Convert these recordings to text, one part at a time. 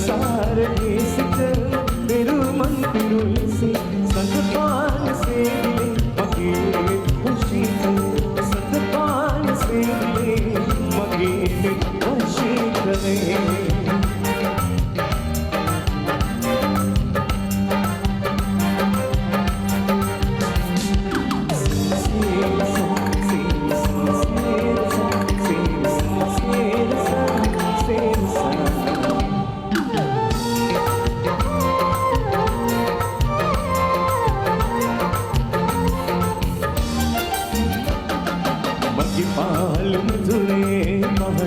සංසාරයේ සිට පෙරුමන් පිරුසේ සතපාන සේවිලේ මගේ වශීකරේ සතපාන සේවිලේ මගේ වශීකරේ පාලුම දුරේ මහන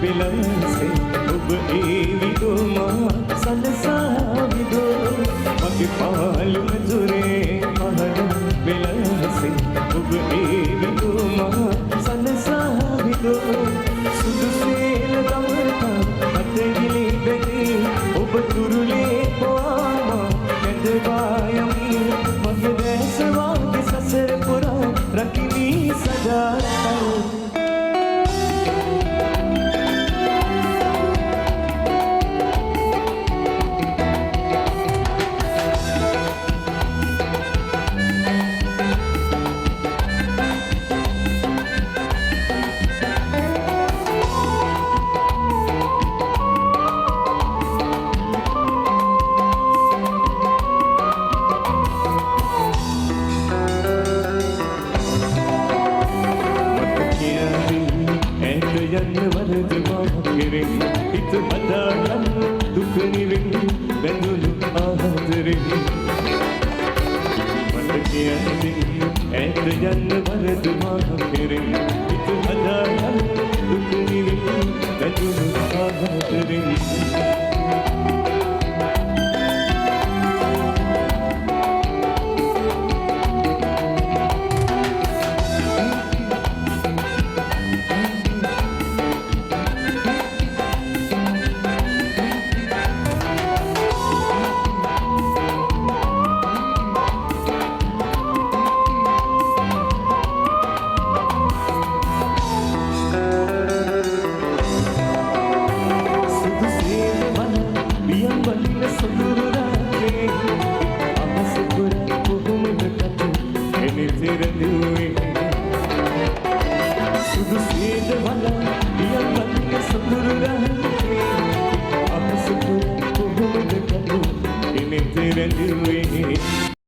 විලසේ ඔබ ඒ විදුමා සනසා විදෝ මගේ පාලුම දුරේ මහන විලසේ ඔබ ඒ විදුමා සනසා විදෝ සුදු සේල දමතා අතගිලි බැදී ඔබ තුරුලේ පොාම කැඳවායමි මගේ දැස වාගේ සසර පුරා රකිමි සදා යන්න වරද මාගෙරෙන් හිත බදාගන්න දුක නිවෙන් බැඳුණු ආදරෙන් මට කියන්නේ ඈත යන්න වරද මාගෙරෙන් හිත බදාගන්න දුක නිවෙන් බැඳුණු ආදරෙන් සුදු සේද වල පියන් වලින් සතුරු රහේ අප සුදු කොහොමද කතු එනේ තෙරළුවේ